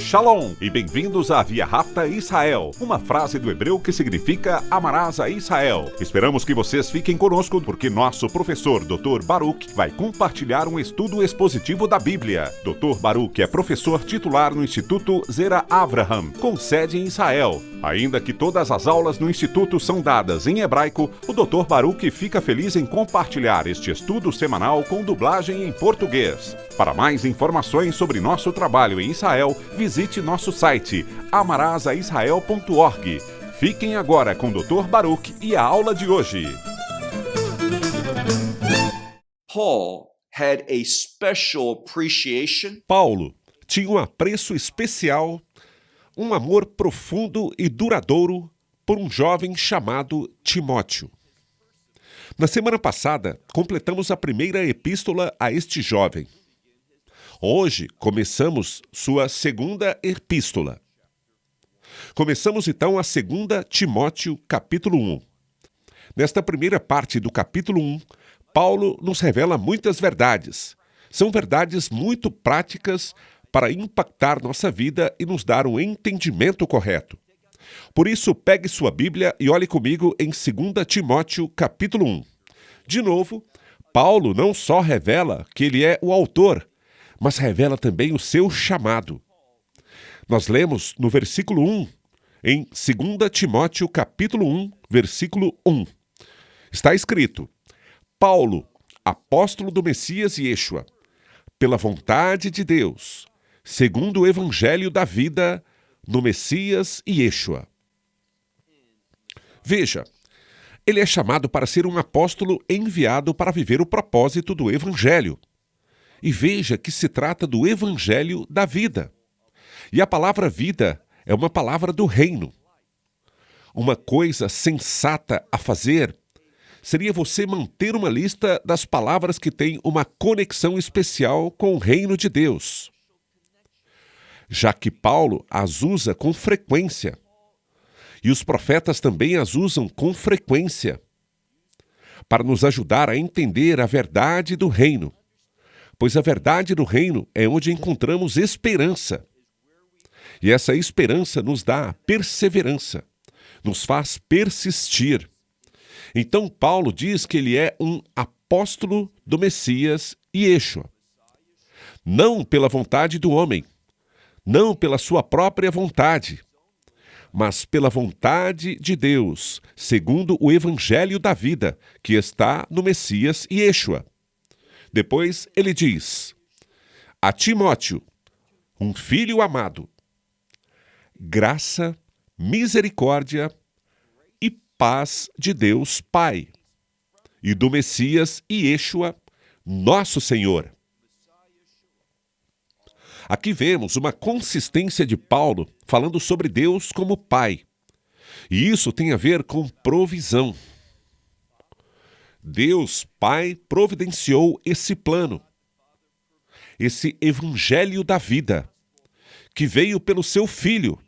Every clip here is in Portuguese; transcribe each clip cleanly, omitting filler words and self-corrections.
Shalom e bem-vindos à Via Rápida Israel, uma frase do hebreu que significa amarás a Israel. Esperamos que vocês fiquem conosco porque nosso professor Dr. Baruch vai compartilhar um estudo expositivo da Bíblia. Dr. Baruch é professor titular no Instituto Zera Avraham, com sede em Israel. Ainda que todas as aulas no Instituto são dadas em hebraico, o Dr. Baruch fica feliz em compartilhar este estudo semanal com dublagem em português. Para mais informações sobre nosso trabalho em Israel, visite nosso site amarasaisrael.org. Fiquem agora com o Dr. Baruch e a aula de hoje. Paulo tinha um apreço especial, um amor profundo e duradouro por um jovem chamado Timóteo. Na semana passada, completamos a primeira epístola a este jovem. Hoje, começamos sua segunda epístola. Começamos, então, a 2 Timóteo, capítulo 1. Nesta primeira parte do capítulo 1, Paulo nos revela muitas verdades. São verdades muito práticas para impactar nossa vida e nos dar um entendimento correto. Por isso, pegue sua Bíblia e olhe comigo em 2 Timóteo, capítulo 1. De novo, Paulo não só revela que ele é o autor, mas revela também o seu chamado. Nós lemos no versículo 1, em 2 Timóteo, capítulo 1, versículo 1. Está escrito: Paulo, apóstolo do Messias Yeshua, pela vontade de Deus, segundo o evangelho da vida no Messias Yeshua. Veja, ele é chamado para ser um apóstolo enviado para viver o propósito do evangelho. E veja que se trata do evangelho da vida. E a palavra vida é uma palavra do reino. Uma coisa sensata a fazer seria você manter uma lista das palavras que têm uma conexão especial com o reino de Deus, já que Paulo as usa com frequência. E os profetas também as usam com frequência para nos ajudar a entender a verdade do reino. Pois a verdade do reino é onde encontramos esperança. E essa esperança nos dá perseverança, nos faz persistir. Então Paulo diz que ele é um apóstolo do Messias Yeshua. Não pela vontade do homem, não pela sua própria vontade, mas pela vontade de Deus, segundo o evangelho da vida, que está no Messias Yeshua. Depois ele diz: a Timóteo, um filho amado, graça, misericórdia e paz de Deus Pai e do Messias Yeshua, nosso Senhor. Aqui vemos uma consistência de Paulo falando sobre Deus como Pai. E isso tem a ver com provisão. Deus, Pai, providenciou esse plano, esse evangelho da vida, que veio pelo seu Filho,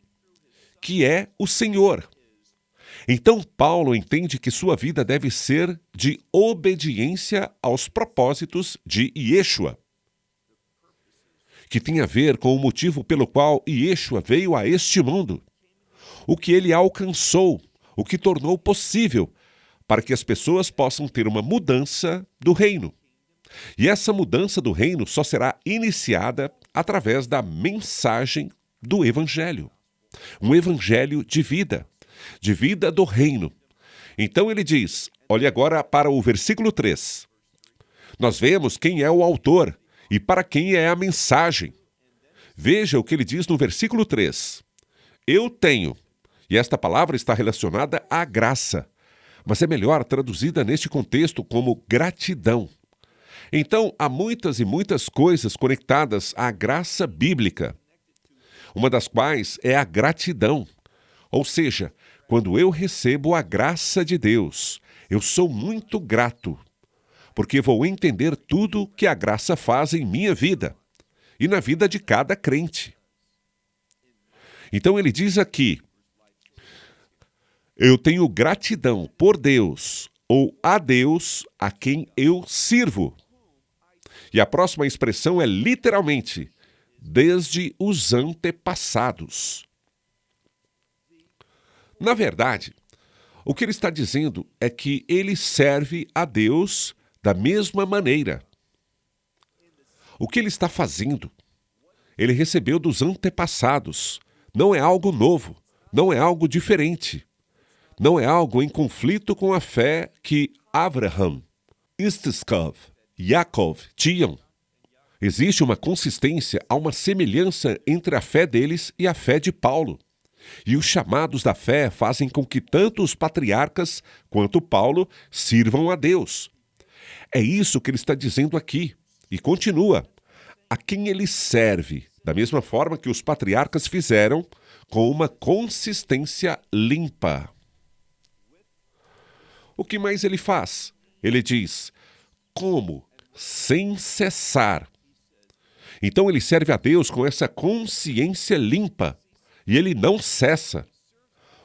que é o Senhor. Então, Paulo entende que sua vida deve ser de obediência aos propósitos de Yeshua, que tem a ver com o motivo pelo qual Yeshua veio a este mundo, o que ele alcançou, o que tornou possível para que as pessoas possam ter uma mudança do reino. E essa mudança do reino só será iniciada através da mensagem do Evangelho. Um Evangelho de vida do reino. Então ele diz, olhe agora para o versículo 3. Nós vemos quem é o autor e para quem é a mensagem. Veja o que ele diz no versículo 3. Eu tenho, e esta palavra está relacionada à graça, mas é melhor traduzida neste contexto como gratidão. Então, há muitas e muitas coisas conectadas à graça bíblica, uma das quais é a gratidão. Ou seja, quando eu recebo a graça de Deus, eu sou muito grato, porque vou entender tudo que a graça faz em minha vida e na vida de cada crente. Então ele diz aqui: eu tenho gratidão por Deus ou a Deus a quem eu sirvo. E a próxima expressão é literalmente: desde os antepassados. Na verdade, o que ele está dizendo é que ele serve a Deus da mesma maneira. O que ele está fazendo, ele recebeu dos antepassados. Não é algo novo, não é algo diferente. Não é algo em conflito com a fé que Abraham, Isaac, Jacob tinham. Existe uma consistência, há uma semelhança entre a fé deles e a fé de Paulo. E os chamados da fé fazem com que tanto os patriarcas quanto Paulo sirvam a Deus. É isso que ele está dizendo aqui. E continua. A quem ele serve, da mesma forma que os patriarcas fizeram, com uma consistência limpa. O que mais ele faz? Ele diz, como? Sem cessar. Então ele serve a Deus com essa consciência limpa. E ele não cessa.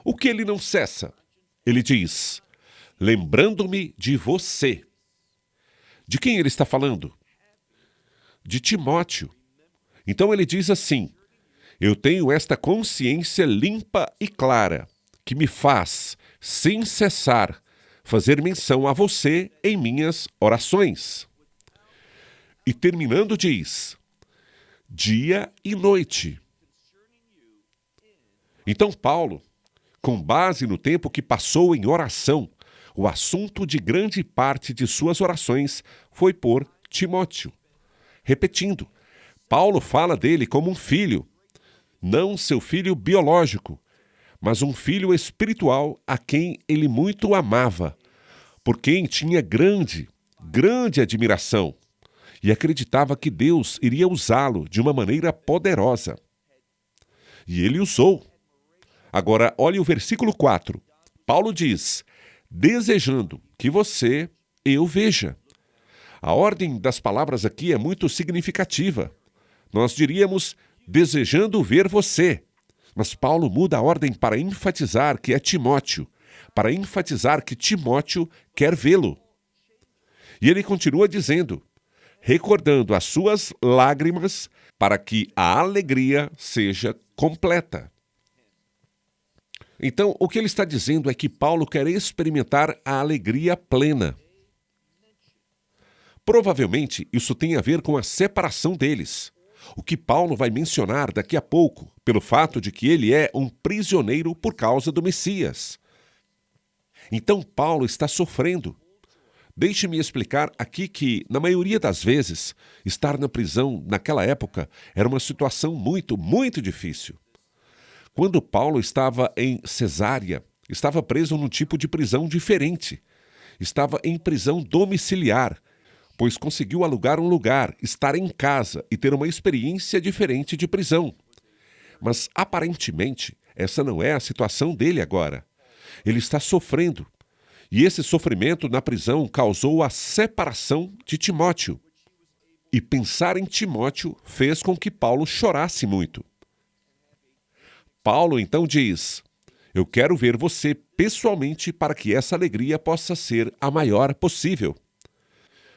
O que ele não cessa? Ele diz, lembrando-me de você. De quem ele está falando? De Timóteo. Então ele diz assim, eu tenho esta consciência limpa e clara, que me faz, sem cessar, fazer menção a você em minhas orações. E terminando diz, dia e noite. Então Paulo, com base no tempo que passou em oração, o assunto de grande parte de suas orações foi por Timóteo. Repetindo, Paulo fala dele como um filho, não seu filho biológico, mas um filho espiritual a quem ele muito amava, por quem tinha grande admiração e acreditava que Deus iria usá-lo de uma maneira poderosa. E ele usou. Agora, olhe o versículo 4. Paulo diz, desejando que eu veja. A ordem das palavras aqui é muito significativa. Nós diríamos, desejando ver você. Mas Paulo muda a ordem para enfatizar que é Timóteo, para enfatizar que Timóteo quer vê-lo. E ele continua dizendo, recordando as suas lágrimas para que a alegria seja completa. Então, o que ele está dizendo é que Paulo quer experimentar a alegria plena. Provavelmente, isso tem a ver com a separação deles. O que Paulo vai mencionar daqui a pouco, pelo fato de que ele é um prisioneiro por causa do Messias. Então, Paulo está sofrendo. Deixe-me explicar aqui que, na maioria das vezes, estar na prisão naquela época era uma situação muito difícil. Quando Paulo estava em Cesárea, estava preso num tipo de prisão diferente. Estava em prisão domiciliar, pois conseguiu alugar um lugar, estar em casa e ter uma experiência diferente de prisão. Mas, aparentemente, essa não é a situação dele agora. Ele está sofrendo. E esse sofrimento na prisão causou a separação de Timóteo. E pensar em Timóteo fez com que Paulo chorasse muito. Paulo então diz, eu quero ver você pessoalmente para que essa alegria possa ser a maior possível.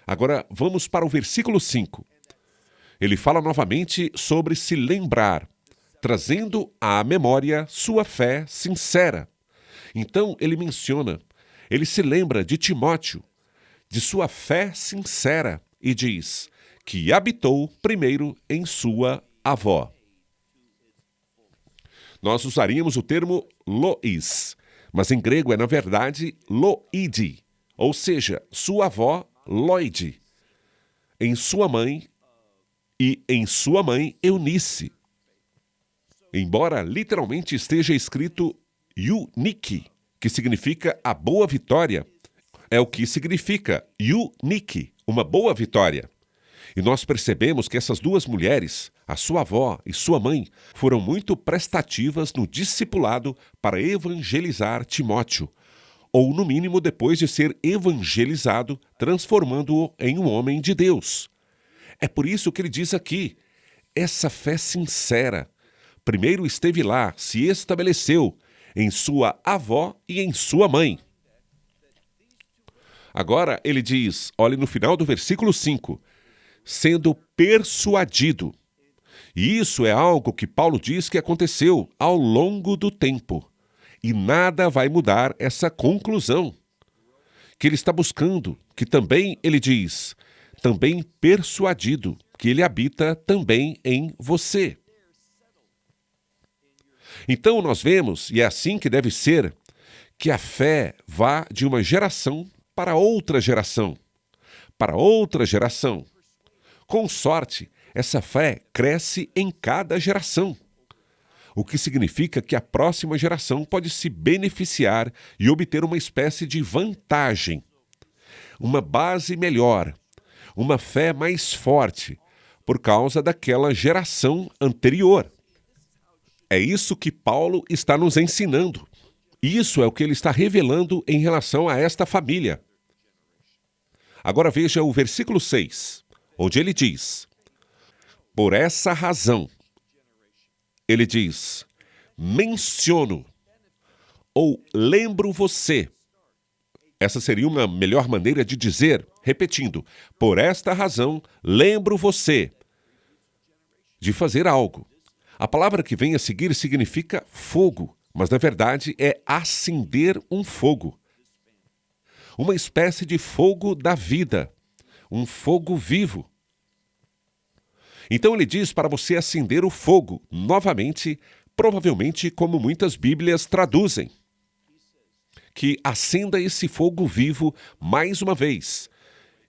Agora vamos para o versículo 5. Ele fala novamente sobre se lembrar, trazendo à memória sua fé sincera. Então ele menciona, ele se lembra de Timóteo, de sua fé sincera, e diz que habitou primeiro em sua avó. Nós usaríamos o termo Lois, mas em grego é, na verdade, Loide, ou seja, sua avó Loide, em sua mãe e em sua mãe Eunice. Embora literalmente esteja escrito Eunike, que significa a boa vitória, é o que significa Eunike, uma boa vitória. E nós percebemos que essas duas mulheres, a sua avó e sua mãe, foram muito prestativas no discipulado para evangelizar Timóteo, ou no mínimo depois de ser evangelizado, transformando-o em um homem de Deus. É por isso que ele diz aqui, essa fé sincera, primeiro esteve lá, se estabeleceu em sua avó e em sua mãe. Agora ele diz, olhe no final do versículo 5, sendo persuadido. E isso é algo que Paulo diz que aconteceu ao longo do tempo. E nada vai mudar essa conclusão que ele está buscando, que também, ele diz, também persuadido, que ele habita também em você. Então nós vemos, e é assim que deve ser, que a fé vá de uma geração para outra geração, para outra geração. Com sorte, essa fé cresce em cada geração, o que significa que a próxima geração pode se beneficiar e obter uma espécie de vantagem, uma base melhor, uma fé mais forte, por causa daquela geração anterior. É isso que Paulo está nos ensinando. Isso é o que ele está revelando em relação a esta família. Agora veja o versículo 6, onde ele diz: por essa razão, ele diz, menciono ou lembro você. Essa seria uma melhor maneira de dizer, repetindo, por esta razão, lembro você de fazer algo. A palavra que vem a seguir significa fogo, mas na verdade é acender um fogo. Uma espécie de fogo da vida, um fogo vivo. Então ele diz para você acender o fogo, novamente, provavelmente como muitas Bíblias traduzem. Que acenda esse fogo vivo mais uma vez.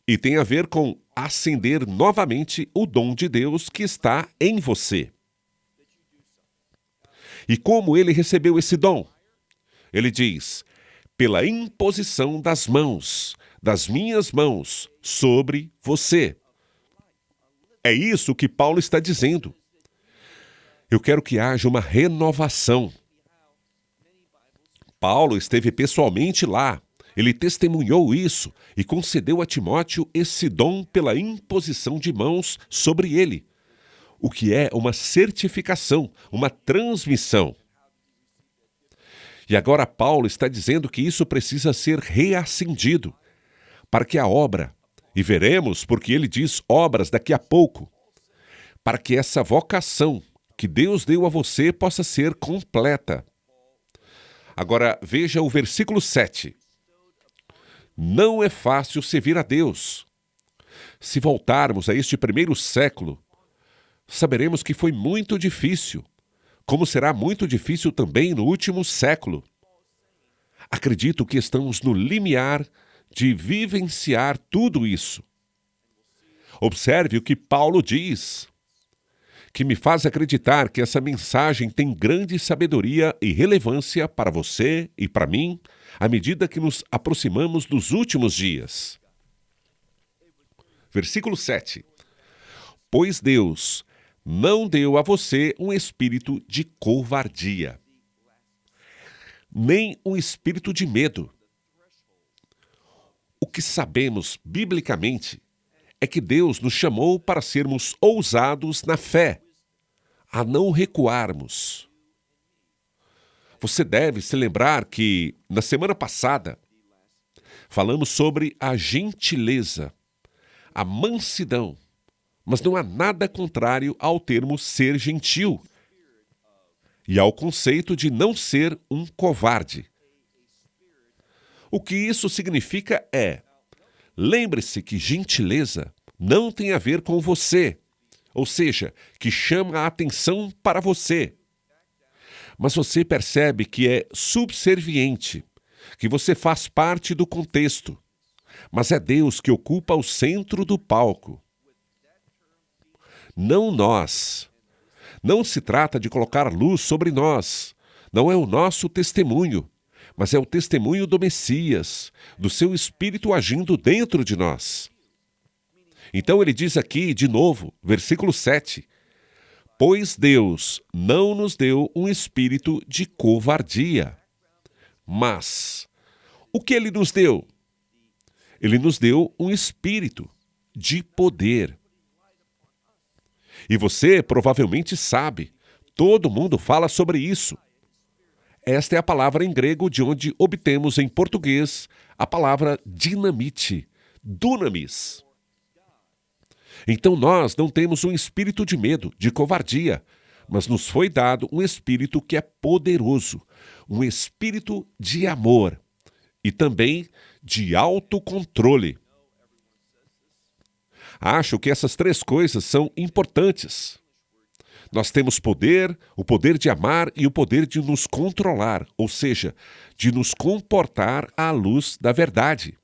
E tem a ver com acender novamente o dom de Deus que está em você. E como ele recebeu esse dom? Ele diz, pela imposição das minhas mãos, sobre você. É isso que Paulo está dizendo. Eu quero que haja uma renovação. Paulo esteve pessoalmente lá. Ele testemunhou isso e concedeu a Timóteo esse dom pela imposição de mãos sobre ele, o que é uma certificação, uma transmissão. E agora Paulo está dizendo que isso precisa ser reacendido, para que a obra, e veremos porque ele diz obras daqui a pouco, para que essa vocação que Deus deu a você possa ser completa. Agora veja o versículo 7. Não é fácil servir a Deus. Se voltarmos a este primeiro século, saberemos que foi muito difícil, como será muito difícil também no último século. Acredito que estamos no limiar de vivenciar tudo isso. Observe o que Paulo diz, que me faz acreditar que essa mensagem tem grande sabedoria e relevância para você e para mim, à medida que nos aproximamos dos últimos dias. Versículo 7. Pois Deus não deu a você um espírito de covardia, nem um espírito de medo. O que sabemos biblicamente é que Deus nos chamou para sermos ousados na fé, a não recuarmos. Você deve se lembrar que, na semana passada, falamos sobre a gentileza, a mansidão, mas não há nada contrário ao termo ser gentil e ao conceito de não ser um covarde. O que isso significa é: lembre-se que gentileza não tem a ver com você, ou seja, que chama a atenção para você. Mas você percebe que é subserviente, que você faz parte do contexto, mas é Deus que ocupa o centro do palco. Não nós. Não se trata de colocar luz sobre nós. Não é o nosso testemunho, mas é o testemunho do Messias, do seu Espírito agindo dentro de nós. Então ele diz aqui, de novo, versículo 7, pois Deus não nos deu um espírito de covardia. Mas, o que ele nos deu? Ele nos deu um espírito de poder. E você provavelmente sabe, todo mundo fala sobre isso. Esta é a palavra em grego de onde obtemos em português a palavra dinamite, dunamis. Então nós não temos um espírito de medo, de covardia, mas nos foi dado um espírito que é poderoso, um espírito de amor e também de autocontrole. Acho que essas três coisas são importantes. Nós temos poder, o poder de amar e o poder de nos controlar, ou seja, de nos comportar à luz da verdade.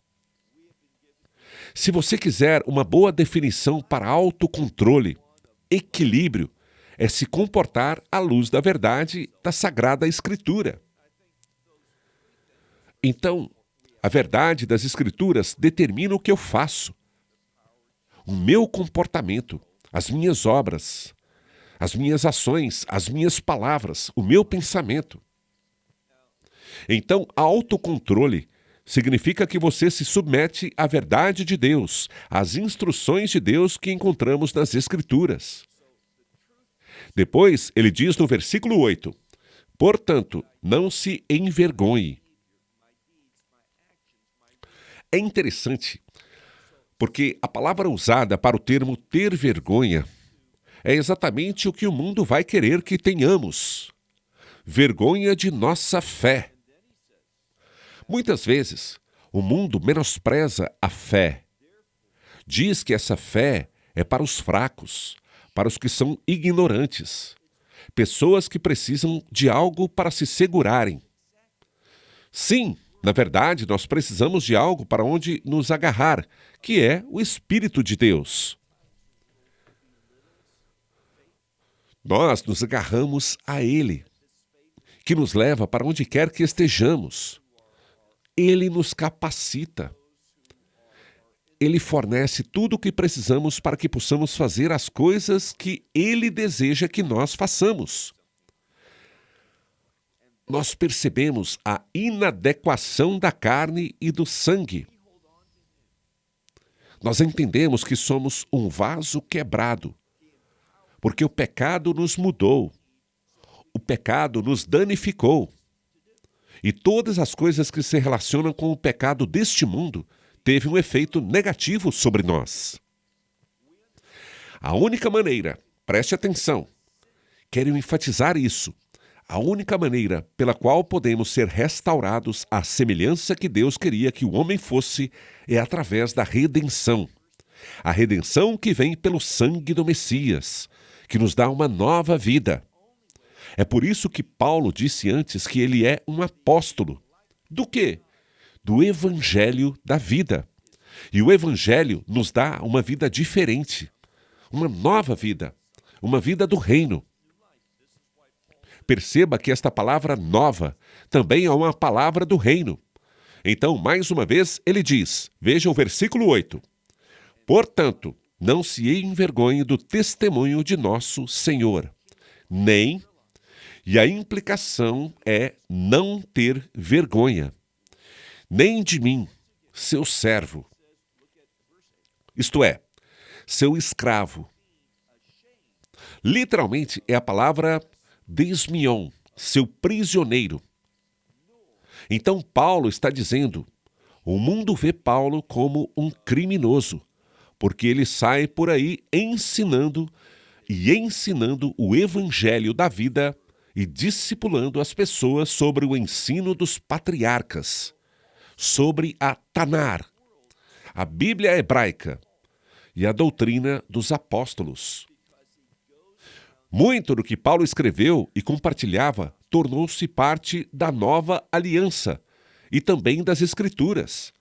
Se você quiser uma boa definição para autocontrole, equilíbrio, é se comportar à luz da verdade da Sagrada Escritura. Então, a verdade das Escrituras determina o que eu faço, o meu comportamento, as minhas obras, as minhas ações, as minhas palavras, o meu pensamento. Então, autocontrole significa que você se submete à verdade de Deus, às instruções de Deus que encontramos nas Escrituras. Depois, ele diz no versículo 8, portanto, não se envergonhe. É interessante, porque a palavra usada para o termo ter vergonha é exatamente o que o mundo vai querer que tenhamos. Vergonha de nossa fé. Muitas vezes, o mundo menospreza a fé. Diz que essa fé é para os fracos, para os que são ignorantes, pessoas que precisam de algo para se segurarem. Sim, na verdade, nós precisamos de algo para onde nos agarrar, que é o Espírito de Deus. Nós nos agarramos a Ele, que nos leva para onde quer que estejamos. Ele nos capacita. Ele fornece tudo o que precisamos para que possamos fazer as coisas que Ele deseja que nós façamos. Nós percebemos a inadequação da carne e do sangue. Nós entendemos que somos um vaso quebrado, porque o pecado nos mudou, o pecado nos danificou. E todas as coisas que se relacionam com o pecado deste mundo teve um efeito negativo sobre nós. A única maneira, preste atenção, quero enfatizar isso, a única maneira pela qual podemos ser restaurados à semelhança que Deus queria que o homem fosse é através da redenção. A redenção que vem pelo sangue do Messias, que nos dá uma nova vida. É por isso que Paulo disse antes que ele é um apóstolo. Do quê? Do Evangelho da vida. E o Evangelho nos dá uma vida diferente, uma nova vida, uma vida do reino. Perceba que esta palavra nova também é uma palavra do reino. Então, mais uma vez, ele diz, veja o versículo 8. Portanto, não se envergonhe do testemunho de nosso Senhor, nem, e a implicação é não ter vergonha, nem de mim, seu servo, isto é, seu escravo. Literalmente é a palavra desmion, seu prisioneiro. Então Paulo está dizendo, o mundo vê Paulo como um criminoso, porque ele sai por aí ensinando o evangelho da vida e discipulando as pessoas sobre o ensino dos patriarcas, sobre a Tanar, a Bíblia hebraica e a doutrina dos apóstolos. Muito do que Paulo escreveu e compartilhava tornou-se parte da nova aliança e também das Escrituras.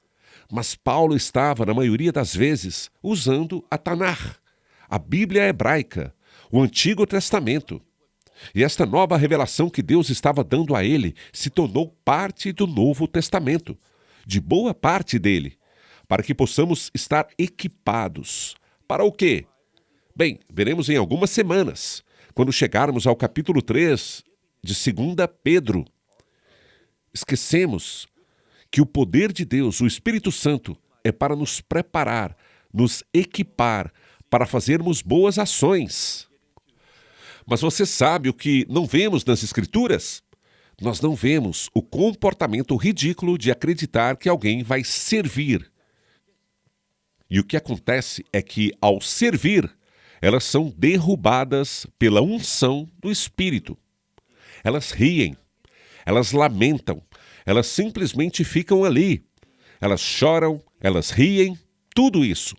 Mas Paulo estava, na maioria das vezes, usando a Tanar, a Bíblia hebraica, o Antigo Testamento. E esta nova revelação que Deus estava dando a ele se tornou parte do Novo Testamento, de boa parte dele, para que possamos estar equipados. Para o quê? Bem, veremos em algumas semanas, quando chegarmos ao capítulo 3 de 2 Pedro. Esquecemos que o poder de Deus, o Espírito Santo, é para nos preparar, nos equipar, para fazermos boas ações. Mas você sabe o que não vemos nas Escrituras? Nós não vemos o comportamento ridículo de acreditar que alguém vai servir. E o que acontece é que, ao servir, elas são derrubadas pela unção do Espírito. Elas riem, elas lamentam, elas simplesmente ficam ali. Elas choram, elas riem, tudo isso.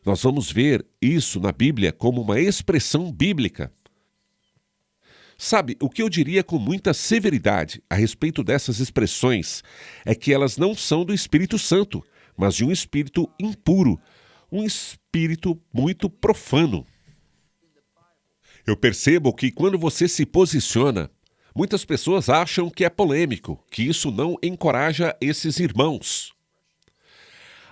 Nós vamos ver isso na Bíblia como uma expressão bíblica. Sabe, o que eu diria com muita severidade a respeito dessas expressões é que elas não são do Espírito Santo, mas de um espírito impuro, um espírito muito profano. Eu percebo que quando você se posiciona, muitas pessoas acham que é polêmico, que isso não encoraja esses irmãos.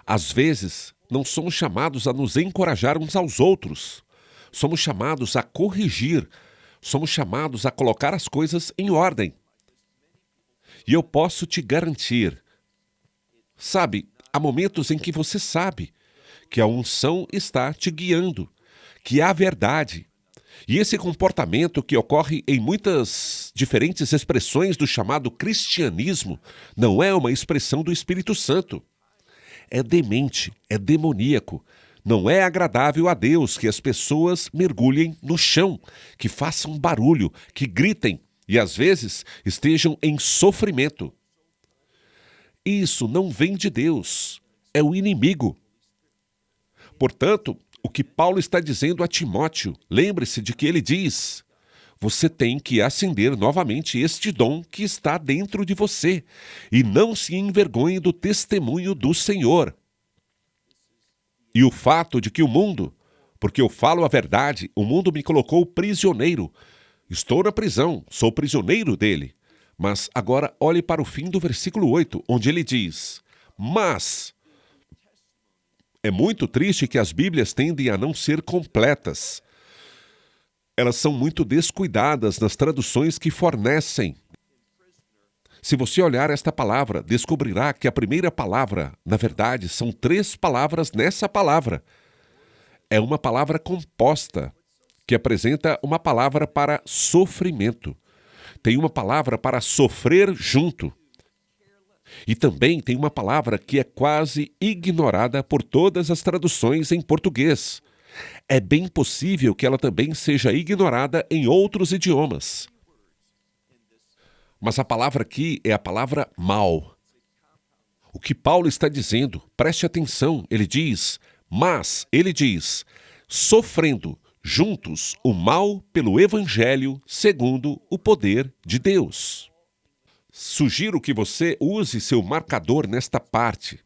Às vezes, não somos chamados a nos encorajar uns aos outros. Somos chamados a corrigir. Somos chamados a colocar as coisas em ordem. E eu posso te garantir, sabe, há momentos em que você sabe que a unção está te guiando, que há verdade. E esse comportamento que ocorre em muitas diferentes expressões do chamado cristianismo não é uma expressão do Espírito Santo. É demente, é demoníaco. Não é agradável a Deus que as pessoas mergulhem no chão, que façam barulho, que gritem e às vezes estejam em sofrimento. Isso não vem de Deus, é o inimigo. Portanto, o que Paulo está dizendo a Timóteo, lembre-se de que ele diz: você tem que acender novamente este dom que está dentro de você e não se envergonhe do testemunho do Senhor. E o fato de que o mundo, porque eu falo a verdade, o mundo me colocou prisioneiro. Estou na prisão, sou prisioneiro dele. Mas agora olhe para o fim do versículo 8, onde ele diz: mas é muito triste que as Bíblias tendem a não ser completas. Elas são muito descuidadas nas traduções que fornecem. Se você olhar esta palavra, descobrirá que a primeira palavra, na verdade, são 3 palavras nessa palavra. É uma palavra composta, que apresenta uma palavra para sofrimento. Tem uma palavra para sofrer junto. E também tem uma palavra que é quase ignorada por todas as traduções em português. É bem possível que ela também seja ignorada em outros idiomas. Mas a palavra aqui é a palavra mal. O que Paulo está dizendo, preste atenção, ele diz, sofrendo juntos o mal pelo Evangelho segundo o poder de Deus. Sugiro que você use seu marcador nesta parte.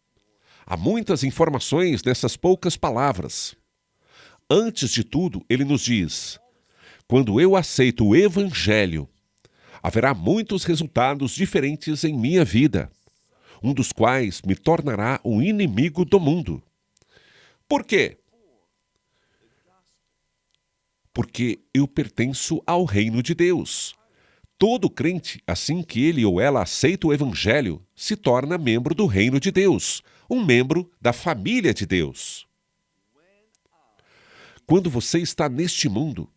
Há muitas informações nessas poucas palavras. Antes de tudo, ele nos diz: quando eu aceito o Evangelho, haverá muitos resultados diferentes em minha vida, um dos quais me tornará um inimigo do mundo. Por quê? Porque eu pertenço ao reino de Deus. Todo crente, assim que ele ou ela aceita o Evangelho, se torna membro do reino de Deus, um membro da família de Deus. Quando você está neste mundo,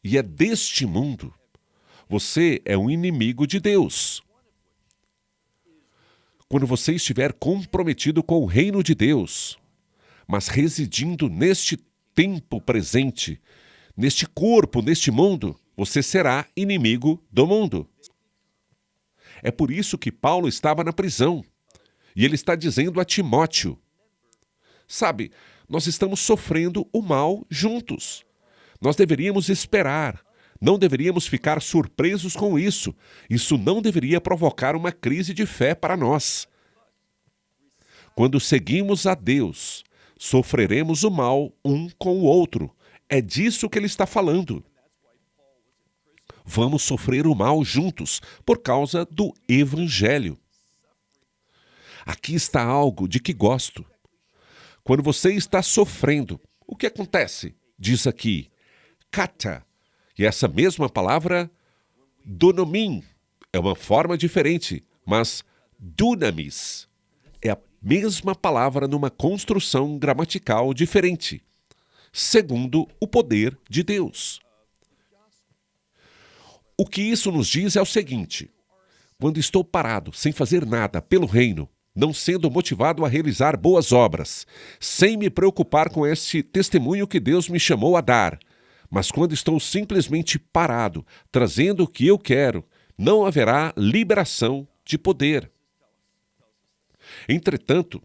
e é deste mundo, você é um inimigo de Deus. Quando você estiver comprometido com o reino de Deus, mas residindo neste tempo presente, neste corpo, neste mundo, você será inimigo do mundo. É por isso que Paulo estava na prisão. E ele está dizendo a Timóteo: sabe, nós estamos sofrendo o mal juntos. Nós deveríamos esperar. Não deveríamos ficar surpresos com isso. Isso não deveria provocar uma crise de fé para nós. Quando seguimos a Deus, sofreremos o mal um com o outro. É disso que ele está falando. Vamos sofrer o mal juntos por causa do Evangelho. Aqui está algo de que gosto. Quando você está sofrendo, o que acontece? Diz aqui, kata. E essa mesma palavra, dunamin, é uma forma diferente, mas dunamis é a mesma palavra numa construção gramatical diferente, segundo o poder de Deus. O que isso nos diz é o seguinte: quando estou parado, sem fazer nada pelo reino, não sendo motivado a realizar boas obras, sem me preocupar com este testemunho que Deus me chamou a dar. Mas quando estou simplesmente parado, trazendo o que eu quero, não haverá liberação de poder. Entretanto,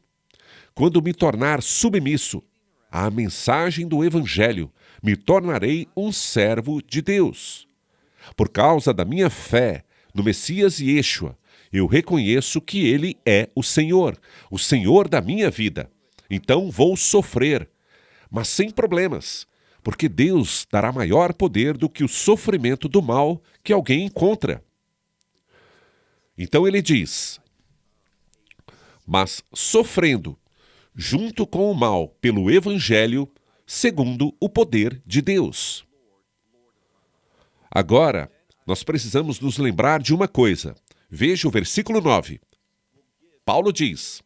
quando me tornar submisso à mensagem do Evangelho, me tornarei um servo de Deus. Por causa da minha fé no Messias Yeshua, eu reconheço que Ele é o Senhor da minha vida. Então vou sofrer, mas sem problemas, porque Deus dará maior poder do que o sofrimento do mal que alguém encontra. Então ele diz: mas sofrendo junto com o mal pelo Evangelho, segundo o poder de Deus. Agora, nós precisamos nos lembrar de uma coisa. Veja o versículo 9. Paulo diz: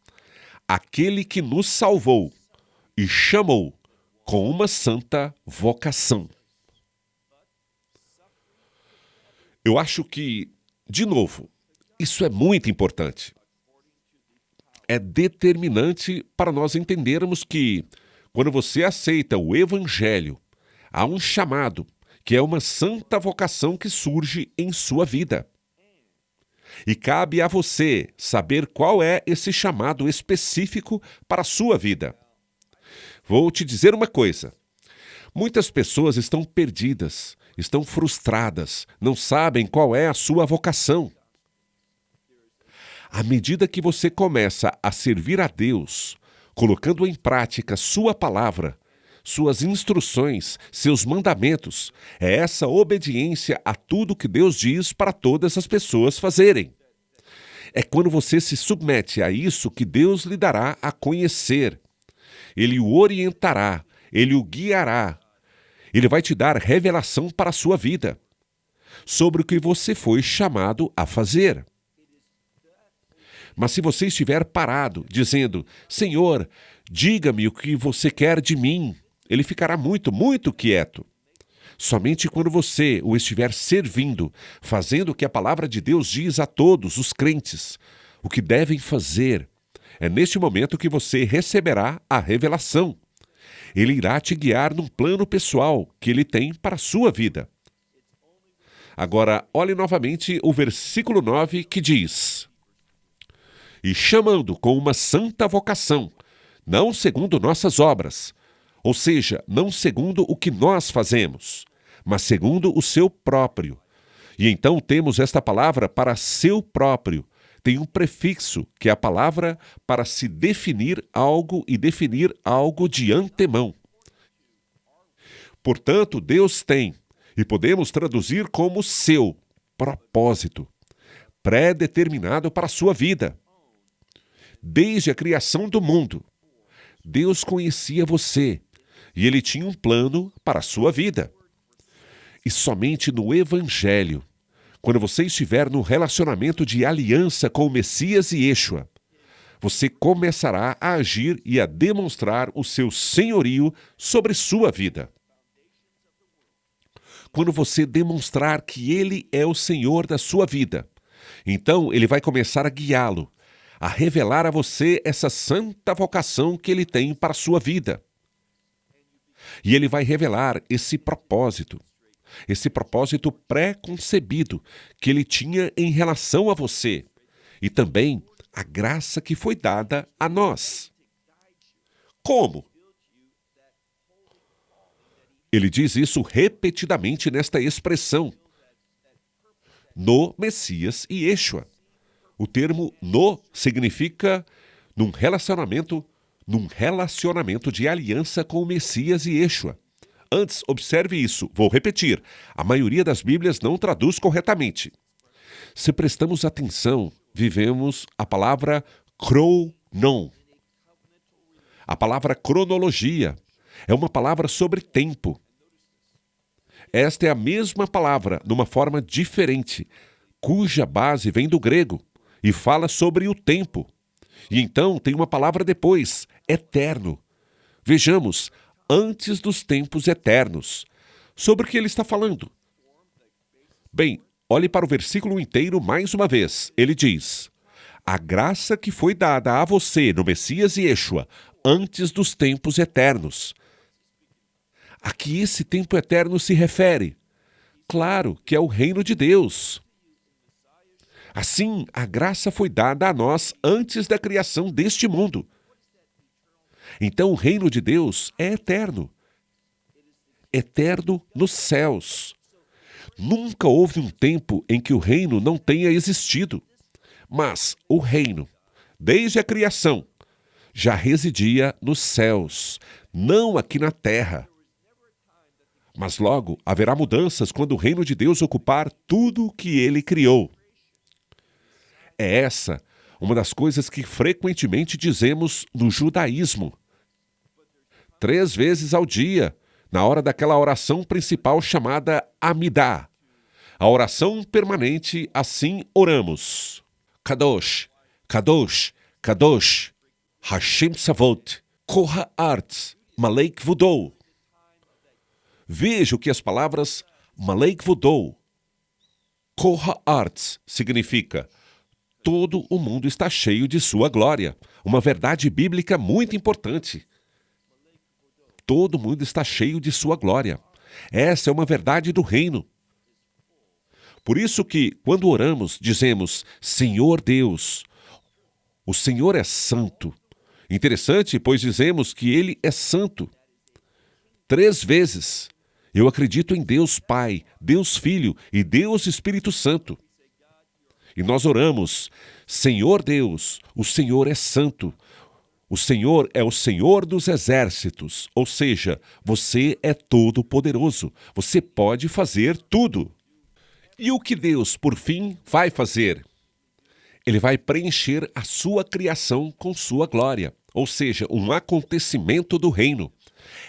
aquele que nos salvou e chamou com uma santa vocação. Eu acho que, de novo, isso é muito importante. É determinante para nós entendermos que, quando você aceita o Evangelho, há um chamado, que é uma santa vocação que surge em sua vida. E cabe a você saber qual é esse chamado específico para a sua vida. Vou te dizer uma coisa. Muitas pessoas estão perdidas, estão frustradas, não sabem qual é a sua vocação. À medida que você começa a servir a Deus, colocando em prática sua palavra, suas instruções, seus mandamentos, é essa obediência a tudo que Deus diz para todas as pessoas fazerem. É quando você se submete a isso que Deus lhe dará a conhecer. Ele o orientará, ele o guiará. Ele vai te dar revelação para a sua vida, sobre o que você foi chamado a fazer. Mas se você estiver parado, dizendo: Senhor, diga-me o que você quer de mim, ele ficará muito, muito quieto. Somente quando você o estiver servindo, fazendo o que a palavra de Deus diz a todos os crentes, o que devem fazer, é neste momento que você receberá a revelação. Ele irá te guiar num plano pessoal que ele tem para a sua vida. Agora, olhe novamente o versículo 9 que diz: e chamando com uma santa vocação, não segundo nossas obras, ou seja, não segundo o que nós fazemos, mas segundo o seu próprio. E então temos esta palavra para seu próprio. Tem um prefixo, que é a palavra para se definir algo e definir algo de antemão. Portanto, Deus tem, e podemos traduzir como seu propósito, pré-determinado para a sua vida. Desde a criação do mundo, Deus conhecia você, e Ele tinha um plano para a sua vida. E somente no Evangelho, quando você estiver no relacionamento de aliança com o Messias e Yeshua, você começará a agir e a demonstrar o seu senhorio sobre sua vida. Quando você demonstrar que Ele é o Senhor da sua vida, então Ele vai começar a guiá-lo, a revelar a você essa santa vocação que Ele tem para a sua vida. E Ele vai revelar esse propósito pré-concebido que Ele tinha em relação a você, e também a graça que foi dada a nós. Como? Ele diz isso repetidamente nesta expressão: no Messias e Yeshua. O termo "no" significa num relacionamento de aliança com o Messias e Yeshua. Antes, observe isso, vou repetir, a maioria das Bíblias não traduz corretamente. Se prestamos atenção, vivemos a palavra chronon. A palavra cronologia é uma palavra sobre tempo. Esta é a mesma palavra, numa forma diferente, cuja base vem do grego e fala sobre o tempo. E então tem uma palavra depois, eterno. Vejamos, antes dos tempos eternos. Sobre o que ele está falando? Bem, olhe para o versículo inteiro mais uma vez. Ele diz: A graça que foi dada a você no Messias Yeshua antes dos tempos eternos. A que esse tempo eterno se refere? Claro que é o reino de Deus. Assim, a graça foi dada a nós antes da criação deste mundo. Então, o reino de Deus é eterno. Eterno nos céus. Nunca houve um tempo em que o reino não tenha existido. Mas o reino, desde a criação, já residia nos céus, não aqui na terra. Mas logo haverá mudanças quando o reino de Deus ocupar tudo o que ele criou. É essa uma das coisas que frequentemente dizemos no judaísmo. 3 vezes ao dia, na hora daquela oração principal chamada Amidá. A oração permanente, assim oramos. Kadosh, Kadosh, Kadosh, Hashem Savot, Koha Arts, Malek Vudou. Veja o que as palavras Malek Vudou, Koha Arts significa: todo o mundo está cheio de sua glória. Uma verdade bíblica muito importante. Todo mundo está cheio de sua glória. Essa é uma verdade do reino. Por isso que, quando oramos, dizemos, Senhor Deus, o Senhor é santo. Interessante, pois dizemos que Ele é santo. 3 vezes. Eu acredito em Deus Pai, Deus Filho e Deus Espírito Santo. E nós oramos, Senhor Deus, o Senhor é santo. O Senhor é o Senhor dos exércitos, ou seja, você é todo-poderoso. Você pode fazer tudo. E o que Deus, por fim, vai fazer? Ele vai preencher a sua criação com sua glória, ou seja, um acontecimento do reino.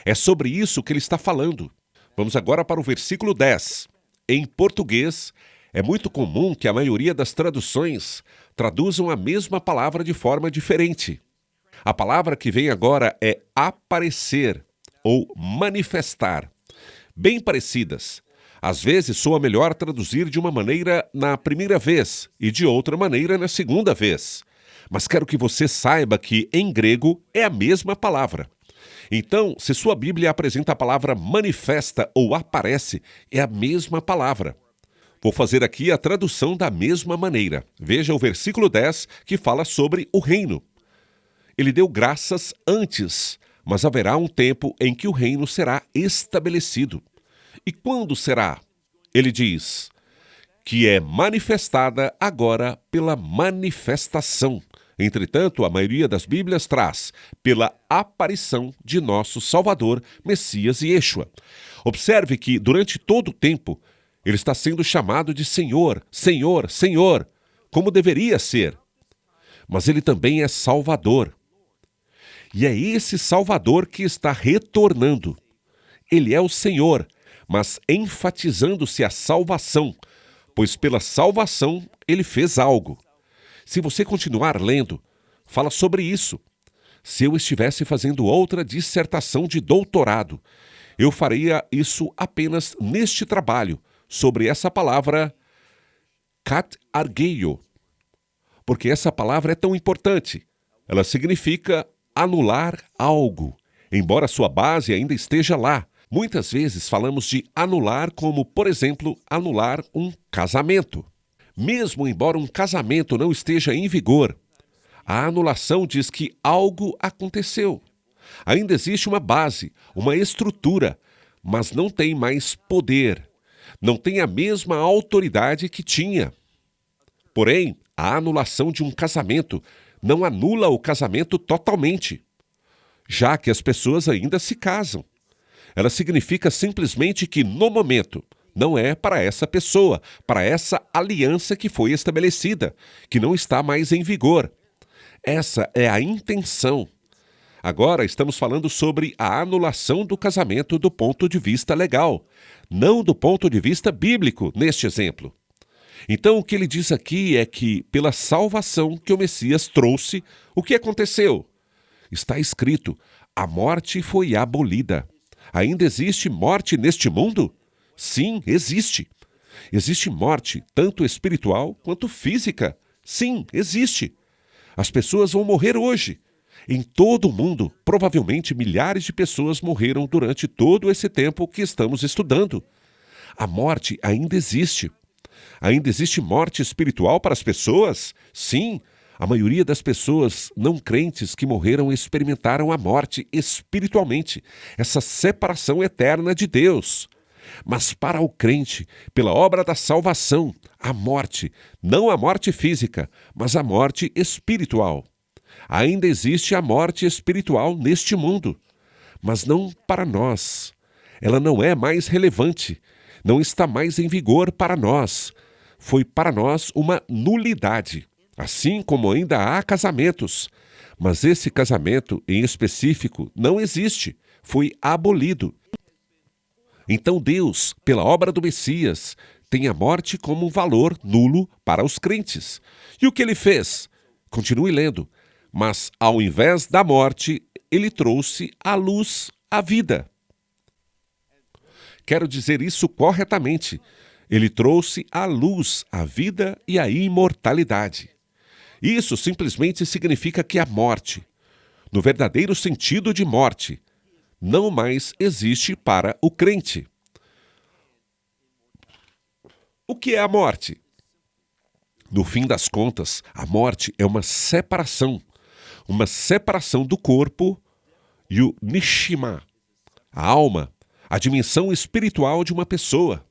É sobre isso que ele está falando. Vamos agora para o versículo 10. Em português, é muito comum que a maioria das traduções traduzam a mesma palavra de forma diferente. A palavra que vem agora é aparecer ou manifestar. Bem parecidas. Às vezes soa melhor traduzir de uma maneira na primeira vez e de outra maneira na segunda vez. Mas quero que você saiba que em grego é a mesma palavra. Então, se sua Bíblia apresenta a palavra manifesta ou aparece, é a mesma palavra. Vou fazer aqui a tradução da mesma maneira. Veja o versículo 10 que fala sobre o reino. Ele deu graças antes, mas haverá um tempo em que o reino será estabelecido. E quando será? Ele diz que é manifestada agora pela manifestação. Entretanto, a maioria das Bíblias traz pela aparição de nosso Salvador, Messias Yeshua. Observe que, durante todo o tempo, ele está sendo chamado de Senhor, Senhor, Senhor, como deveria ser. Mas ele também é Salvador. E é esse Salvador que está retornando. Ele é o Senhor, mas enfatizando-se a salvação, pois pela salvação ele fez algo. Se você continuar lendo, fala sobre isso. Se eu estivesse fazendo outra dissertação de doutorado, eu faria isso apenas neste trabalho, sobre essa palavra kat argeio. Porque essa palavra é tão importante. Ela significa anular algo, embora sua base ainda esteja lá. Muitas vezes falamos de anular como, por exemplo, anular um casamento. Mesmo embora um casamento não esteja em vigor, a anulação diz que algo aconteceu. Ainda existe uma base, uma estrutura, mas não tem mais poder. Não tem a mesma autoridade que tinha. Porém, a anulação de um casamento não anula o casamento totalmente, já que as pessoas ainda se casam. Ela significa simplesmente que, no momento, não é para essa pessoa, para essa aliança que foi estabelecida, que não está mais em vigor. Essa é a intenção. Agora estamos falando sobre a anulação do casamento do ponto de vista legal, não do ponto de vista bíblico, neste exemplo. Então, o que ele diz aqui é que, pela salvação que o Messias trouxe, o que aconteceu? Está escrito, a morte foi abolida. Ainda existe morte neste mundo? Sim, existe. Existe morte, tanto espiritual quanto física. Sim, existe. As pessoas vão morrer hoje. Em todo o mundo, provavelmente milhares de pessoas morreram durante todo esse tempo que estamos estudando. A morte ainda existe. Ainda existe morte espiritual para as pessoas? Sim, a maioria das pessoas não crentes que morreram experimentaram a morte espiritualmente, essa separação eterna de Deus. Mas para o crente, pela obra da salvação, a morte, não a morte física, mas a morte espiritual. Ainda existe a morte espiritual neste mundo, mas não para nós. Ela não é mais relevante, não está mais em vigor para nós. Foi para nós uma nulidade, assim como ainda há casamentos. Mas esse casamento em específico não existe, foi abolido. Então Deus, pela obra do Messias, tem a morte como um valor nulo para os crentes. E o que ele fez? Continue lendo. Mas, ao invés da morte, ele trouxe à luz a vida. Quero dizer isso corretamente. Ele trouxe à luz a vida e a imortalidade. Isso simplesmente significa que a morte, no verdadeiro sentido de morte, não mais existe para o crente. O que é a morte? No fim das contas, a morte é uma separação do corpo e o neshama, a alma, a dimensão espiritual de uma pessoa.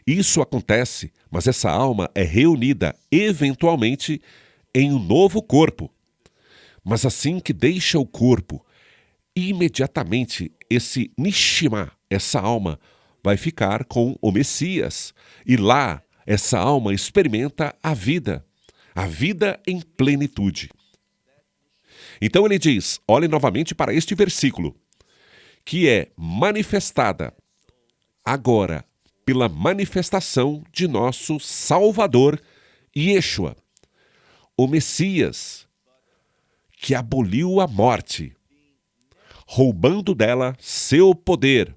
Isso acontece, mas essa alma é reunida eventualmente em um novo corpo. Mas assim que deixa o corpo, imediatamente esse neshama, essa alma, vai ficar com o Messias. E lá, essa alma experimenta a vida em plenitude. Então ele diz, olhe novamente para este versículo, que é manifestada agora pela manifestação de nosso Salvador, Yeshua, o Messias, que aboliu a morte, roubando dela seu poder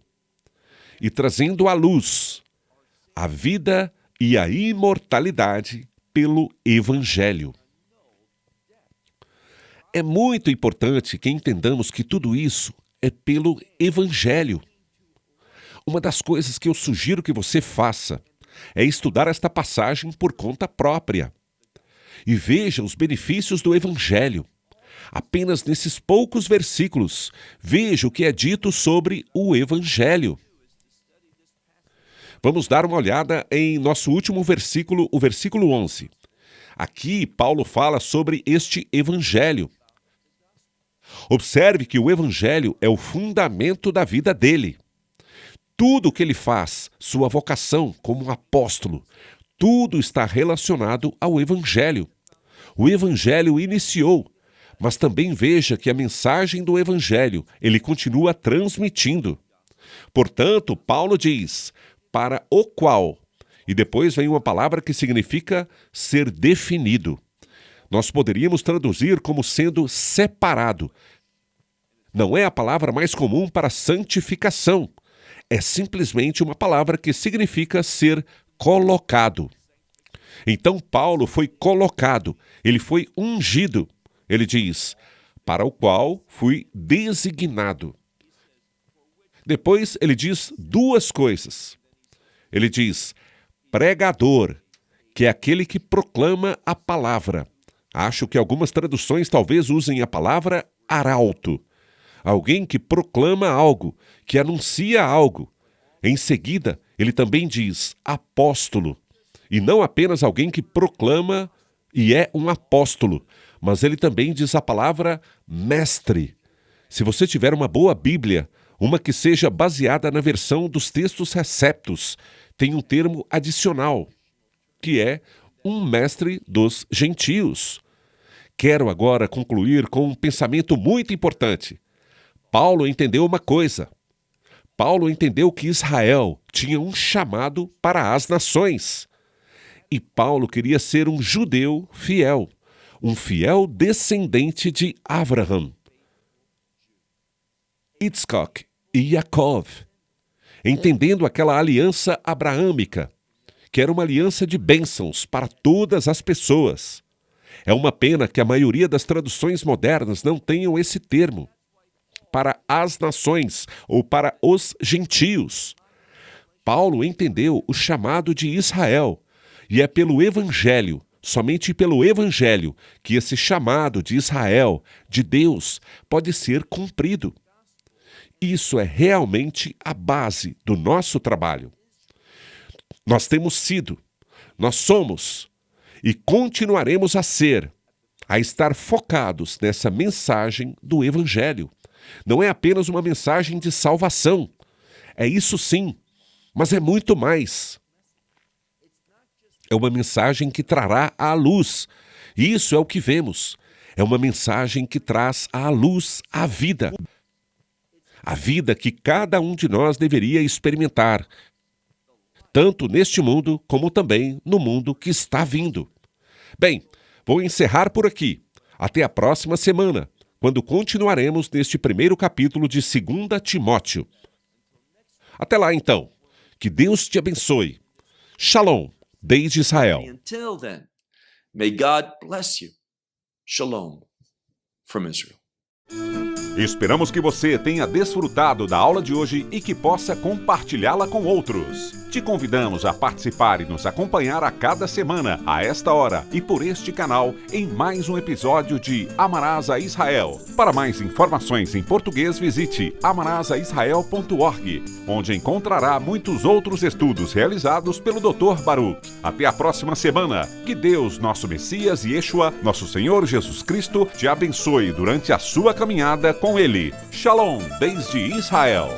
e trazendo à luz a vida e a imortalidade pelo Evangelho. É muito importante que entendamos que tudo isso é pelo Evangelho. Uma das coisas que eu sugiro que você faça é estudar esta passagem por conta própria. E veja os benefícios do Evangelho. Apenas nesses poucos versículos, veja o que é dito sobre o Evangelho. Vamos dar uma olhada em nosso último versículo, o versículo 11. Aqui, Paulo fala sobre este Evangelho. Observe que o Evangelho é o fundamento da vida dele. Tudo o que ele faz, sua vocação como apóstolo, tudo está relacionado ao Evangelho. O Evangelho iniciou, mas também veja que a mensagem do Evangelho ele continua transmitindo. Portanto, Paulo diz, para o qual, e depois vem uma palavra que significa ser definido. Nós poderíamos traduzir como sendo separado. Não é a palavra mais comum para santificação. É simplesmente uma palavra que significa ser colocado. Então Paulo foi colocado, ele foi ungido. Ele diz, para o qual fui designado. Depois ele diz duas coisas. Ele diz, pregador, que é aquele que proclama a palavra. Acho que algumas traduções talvez usem a palavra arauto. Alguém que proclama algo, que anuncia algo. Em seguida, ele também diz apóstolo. E não apenas alguém que proclama e é um apóstolo, mas ele também diz a palavra mestre. Se você tiver uma boa Bíblia, uma que seja baseada na versão dos textos receptos, tem um termo adicional, que é um mestre dos gentios. Quero agora concluir com um pensamento muito importante. Paulo entendeu uma coisa. Paulo entendeu que Israel tinha um chamado para as nações. E Paulo queria ser um judeu fiel, um fiel descendente de Abraham, Yitzhak e Yaakov, entendendo aquela aliança abraâmica, que era uma aliança de bênçãos para todas as pessoas. É uma pena que a maioria das traduções modernas não tenham esse termo, para as nações ou para os gentios. Paulo entendeu o chamado de Israel, e é pelo Evangelho, somente pelo Evangelho, que esse chamado de Israel, de Deus, pode ser cumprido. Isso é realmente a base do nosso trabalho. Nós temos sido, nós somos e continuaremos a estar focados nessa mensagem do Evangelho. Não é apenas uma mensagem de salvação. É isso sim, mas é muito mais. É uma mensagem que trará à luz. Isso é o que vemos. É uma mensagem que traz à luz a vida. A vida que cada um de nós deveria experimentar, tanto neste mundo como também no mundo que está vindo. Bem, vou encerrar por aqui. Até a próxima semana, quando continuaremos neste primeiro capítulo de 2 Timóteo. Até lá, então. Que Deus te abençoe. Shalom, desde Israel. Until then, may God bless you. Shalom from Israel. Esperamos que você tenha desfrutado da aula de hoje e que possa compartilhá-la com outros. Te convidamos a participar e nos acompanhar a cada semana, a esta hora e por este canal, em mais um episódio de Amarás a Israel. Para mais informações em português, visite amarasaisrael.org, onde encontrará muitos outros estudos realizados pelo Dr. Baruch. Até a próxima semana. Que Deus, nosso Messias e Yeshua, nosso Senhor Jesus Cristo, te abençoe durante a sua caminhada com Ele. Shalom, desde Israel.